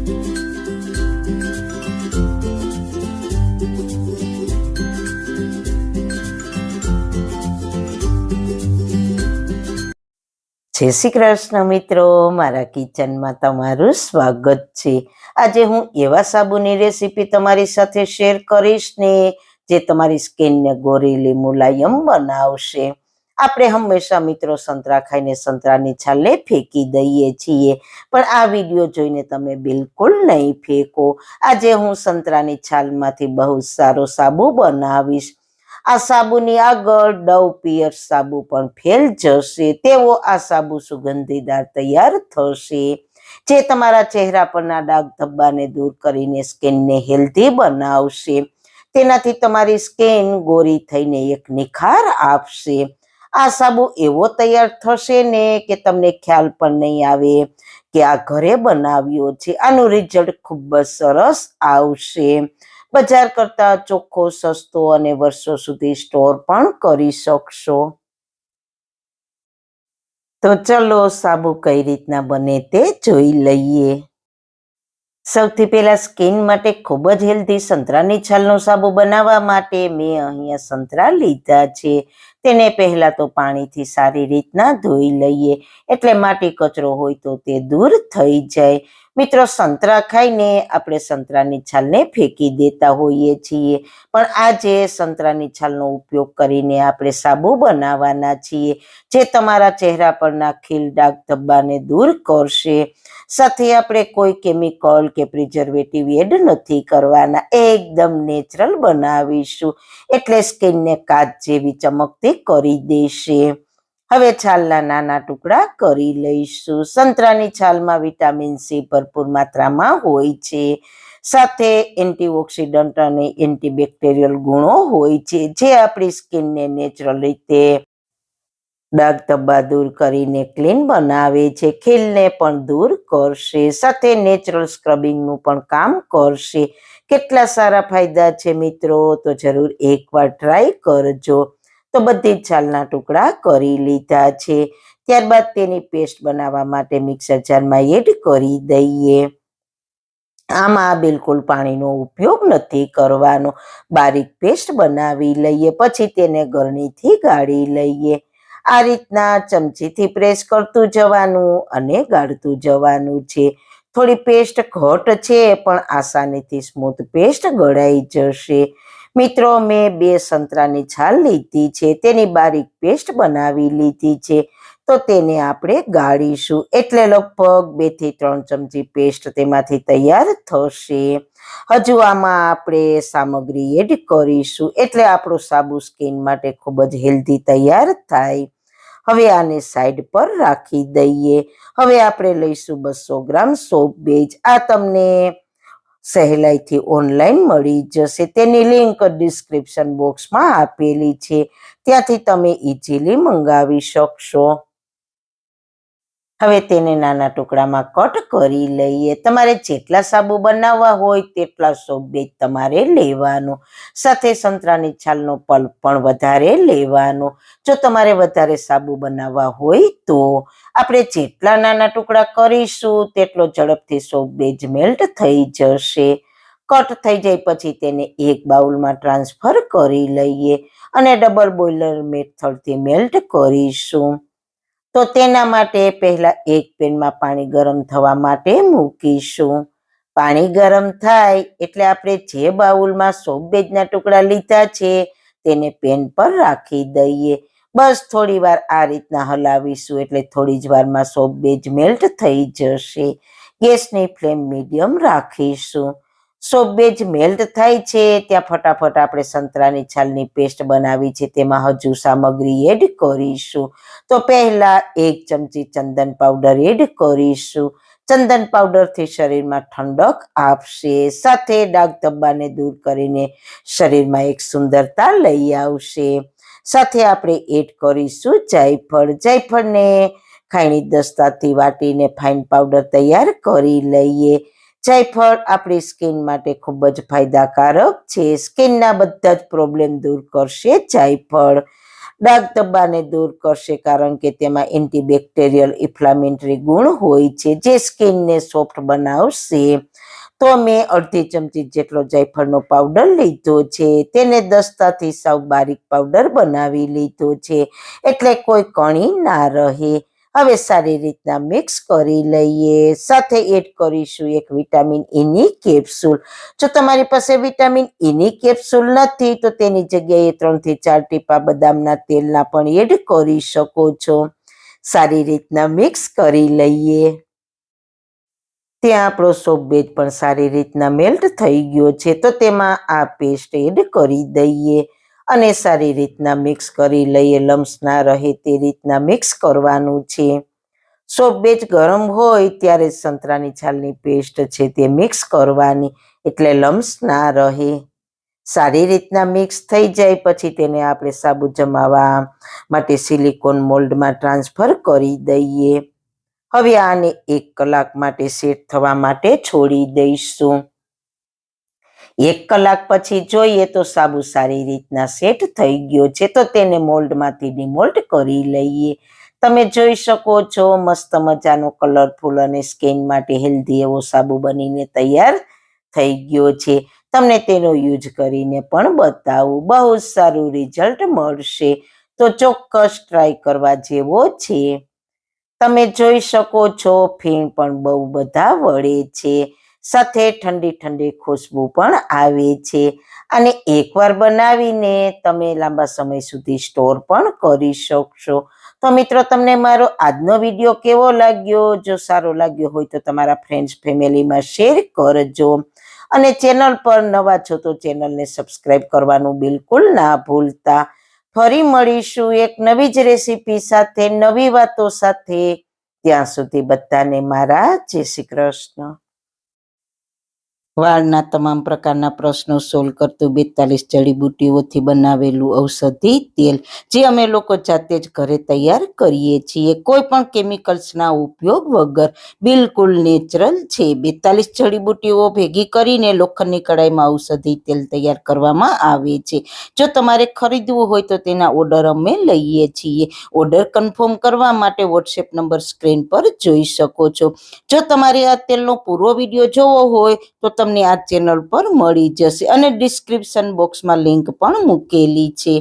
જય શ્રી કૃષ્ણ મિત્રો, મારા કિચનમાં તમારું સ્વાગત છે। આજે હું એવા સાબુની રેસીપી તમારી સાથે શેર કરીશ ને જે તમારી સ્કિનને ગોરીલી મુલાયમ બનાવશે। આપણે હંમેશા મિત્રો સંતરા ખાઈને સંતરાની છાલને ફેંકી દઈએ છીએ, પણ આ વિડીયો જોઈને તમે બિલકુલ નહીં ફેંકો। આજે હું સંતરાની છાલમાંથી બહુ સારો સાબુ બનાવીશ। આ સાબુની આગળ ડવ પિયર સાબુ પણ ફેલ જશે તેવો આ સાબુ સુગંધીદાર તૈયાર થશે, જે તમારા ચહેરા પરના ડાઘ ધબ્બાને દૂર કરીને સ્કિનને હેલ્ધી બનાવશે। તેનાથી તમારી સ્કિન ગોરી થઈને એક નિખાર આપશે। આ સાબુ એવો તૈયાર થશે ને કે તમને ખ્યાલ પણ નહીં આવે કે આ ઘરે બનાવ્યો છે। આનું રિઝલ્ટ ખૂબ જ સરસ આવશે। બજાર કરતા ચોખ્ખો, સસ્તો અને વર્ષો સુધી સ્ટોર પણ કરી શકશો। તો ચલો સાબુ કઈ રીતના બને તે જોઈ લઈએ। સૌથી પહેલા સ્કિન માટે ખૂબ જ હેલ્ધી સંતરાની છાલનો સાબુ બનાવવા માટે મેં અહીંયા સંતરા લીધા છે। તેને પહેલા તો પાણીથી સારી રીતના ધોઈ લઈએ, એટલે માટી કચરો હોય તો તે દૂર થઈ જાય। મિત્રો, સંતરા ખાઈને આપણે સંતરાની છાલને ફેંકી દેતા હોઈએ છીએ, પણ આજે સંતરાની છાલનો ઉપયોગ કરીને આપણે સાબુ બનાવવાના છીએ, જે તમારા ચહેરા પરના ખીલ, ડાઘ ધબ્બાને દૂર કરશે। સાથે આપણે કોઈ કેમિકલ કે પ્રિઝર્વેટિવ એડ નથી કરવાના, એકદમ નેચરલ બનાવીશું, એટલે સ્કિનને કાચ જેવી ચમકતી કરી દેશે। હવે છાલના નાના ટુકડા કરી લઈશું। સંતરાની છાલમાં વિટામિન સી ભરપૂર માત્રામાં હોય છે, સાથે એન્ટીઓક્સિડન્ટ અને એન્ટીબેક્ટેરિયલ ગુણો હોય છે, જે આપણી સ્કિનને નેચરલ રીતે ડાઘ ધબ્બા દૂર કરીને ક્લીન બનાવે છે, ખીલને પણ દૂર કરશે, સાથે નેચરલ સ્ક્રબિંગનું પણ કામ કરશે। કેટલા સારા ફાયદા છે મિત્રો, તો જરૂર એકવાર ટ્રાય કરજો। તો બધી જ છાલના ટુકડા કરી લીધા છે। ત્યારબાદ તેની પેસ્ટ બનાવવા માટે મિક્સર જારમાં એડ કરી દઈએ। આમાં બિલકુલ પાણીનો ઉપયોગ નથી કરવાનો, બારીક પેસ્ટ બનાવી લઈએ, પછી તેને ગરણીથી ગાળી લઈએ। આ રીતના ચમચીથી પ્રેસ કરતું જવાનું અને ગાળતું જવાનું છે। થોડી પેસ્ટ ઘટ છે, પણ આસાનીથી સ્મૂથ પેસ્ટ ગળાઈ જશે। મિત્રો, મેં 2 સંતરાની છાલ લીધી છે, તેની બારીક પેસ્ટ બનાવી લીધી છે, તો તેને આપણે ગાળીશું, એટલે લગભગ 2 થી 3 ચમચી પેસ્ટ તેમાંથી તૈયાર થશે। હજુ આમાં આપણે સામગ્રી એડ કરીશું, એટલે આપણો સાબુ સ્કિન માટે ખૂબ જ હેલ્ધી તૈયાર થાય। હવે આને સાઈડ પર રાખી દઈએ। હવે આપણે લઈશું 200 ગ્રામ સોપ બેઝ। આ તમને સહેલાઈથી ઓનલાઈન મળી જશે, તેની લિંક ડિસ્ક્રિપ્શન બોક્સમાં આપેલી છે, ત્યાંથી તમે ઇઝીલી મંગાવી શકશો। હવે તેને નાના ટુકડામાં કટ કરી લઈએ। તમારે જેટલા સાબુ બનાવવા હોય તેટલા સોપ બેઝ તમારે લેવાનો, સાથે સંતરાની છાલનો પલ્પ પણ વધારે લેવાનો। જો તમારે વધારે સાબુ બનાવવા હોય તો આપણે જેટલા નાના ટુકડા કરીશું તેટલો ઝડપથી સોપ બેઝ મેલ્ટ થઈ જશે। કટ થઈ જાય પછી તેને એક બાઉલમાં ટ્રાન્સફર કરી લઈએ અને ડબલ બોઇલર મેથડથી મેલ્ટ કરીશું। તો તેના માટે પહેલા એક પેનમાં પાણી ગરમ થવા માટે મૂકીશું। પાણી ગરમ થાય એટલે આપણે જે બાઉલમાં સોપ બેઝના ટુકડા લીધા છે તેને પેન પર રાખી દઈએ। બસ થોડી વાર આ રીતના હલાવીશું, એટલે થોડી જ વારમાં સોપ બેઝ મેલ્ટ થઈ જશે। ગેસની ફ્લેમ મીડિયમ રાખીશું। સોપ બેઝ મેલ્ટ થાય છે ત્યાં ફટાફટ આપણે સંતરાની છાલની પેસ્ટ બનાવી છે તેમાં હજુ સામગ્રી એડ કરીશું। તો પહેલા 1 ચમચી ચંદન પાવડર એડ કરીશું। ચંદન પાવડરથી શરીરમાં ઠંડક આપશે, સાથે ડાઘ ધબ્બાને દૂર કરીને શરીરમાં એક સુંદરતા લઈ આવશે। સાથે આપણે એડ કરીશું જાયફળ। જાયફળને ખાયણી દસ્તાથી વાટીને ફાઇન પાવડર તૈયાર કરી લઈએ। જાયફળ આપણી સ્કિન માટે ખૂબ જ ફાયદાકારક છે, સ્કિનના બધા જ પ્રોબ્લેમ દૂર કરશે જાયફળ। ડાઘ ધબ્બાને દૂર કરશે, કારણ કે તેમાં એન્ટીબેક્ટેરિયલ ઇન્ફ્લામેટરી ગુણ હોય છે જે સ્કિનને સોફ્ટ બનાવશે. તો મેં અડધી ચમચી જેટલો જાયફળનો પાવડર લીધો છે. તેને દસ્તાથી સાવ બારીક પાવડર બનાવી લીધો છે, એટલે કોઈ કણી ના રહે. હવે સારી રીતના મિક્સ કરી લઈએ. સાથે એડ કરીશું એક વિટામિન ઈની કેપ્સ્યુલ. જો તમારી પાસે વિટામિન ઈની કેપ્સ્યુલ નથી તો તેની જગ્યાએ 3 થી 4 ટીપા બદામના તેલના પણ એડ કરી શકો છો. સારી રીતના મિક્સ કરી લઈએ. ત્યાં આપણો સોપ બેઝ પણ સારી રીતના મેલ્ટ થઈ ગયો છે, તો તેમાં આ પેસ્ટ એડ કરી દઈએ અને સારી રીતના મિક્સ કરી લઈએ. લમ્સ ના રહે તે રીતના મિક્સ કરવાનું છે. સોપ બેઝ ગરમ હોય ત્યારે સંતરાની છાલની પેસ્ટ છે તે મિક્સ કરવાની, એટલે લમ્સ ના રહે. સારી રીતના મિક્સ થઈ જાય પછી તેને આપણે સાબુ જમાવવા માટે સિલિકોન મોલ્ડમાં ટ્રાન્સફર કરી દઈએ. હવે આને 1 કલાક માટે સેટ થવા માટે છોડી દઈશું. 1 કલાક પછી જોઈએ તો સાબુ સારી રીતના સેટ થઈ ગયો છે, તો તેને મોલ્ડમાંથી ડિમોલ્ડ કરી લઈએ. તમે જોઈ શકો છો મસ્ત મજાનો કલરફુલ અને સ્કિન માટે હેલ્ધી એવો સાબુ બનીને તૈયાર થઈ ગયો છે. તમને તેનો યુઝ કરીને પણ બતાવું, બહુ સારું રિઝલ્ટ મળશે. તો ચોક્કસ ટ્રાય કરવા જેવો છે. તમે જોઈ શકો છો ફીણ પણ બહુ બધા વળે છે, સાથે ઠંડી ઠંડી ખુશ્બુ પણ આવે છે. અને એકવાર બનાવીને તમે લાંબા સમય સુધી સ્ટોર પણ કરી શકશો. તો મિત્રો, તમને મારો આજનો વિડીયો કેવો લાગ્યો? જો સારો લાગ્યો હોય તો તમારા ફ્રેન્ડ્સ ફેમિલીમાં શેર કરજો. અને ચેનલ પર નવા છો તો ચેનલને સબસ્ક્રાઇબ કરવાનું બિલકુલ ના ભૂલતા. ફરી મળીશું એક નવી જ રેસીપી સાથે, નવી વાતો સાથે. ત્યાં સુધી બધાને મારા જય શ્રી કૃષ્ણ. વાળના તમામ પ્રકારના પ્રશ્નો સોલ્વ કરતું 42 જડીબુટ્ટીઓથી બનાવેલું ઔષધિ તેલ, જે અમે લોકો જાતે જ ઘરે તૈયાર કરીએ છીએ, કોઈ પણ કેમિકલ્સના ઉપયોગ વગર, બિલકુલ નેચરલ છે. 42 જડીબુટ્ટીઓ ભેગી કરીને લોખંડની કડાઈમાં ઔષધિ તેલ તૈયાર કરવામાં આવે છે. જો તમારે ખરીદવું હોય તો તેના ઓર્ડર અમે લઈએ છીએ. ઓર્ડર કન્ફર્મ કરવા માટે વોટ્સએપ નંબર સ્ક્રીન પર જોઈ શકો છો. જો તમારે આ તેલનો પૂરો વિડીયો જોવો હોય તો તમને આ ચેનલ પર મળી જશે અને ડિસ્ક્રિપ્શન બોક્સમાં લિંક પણ મૂકેલી છે.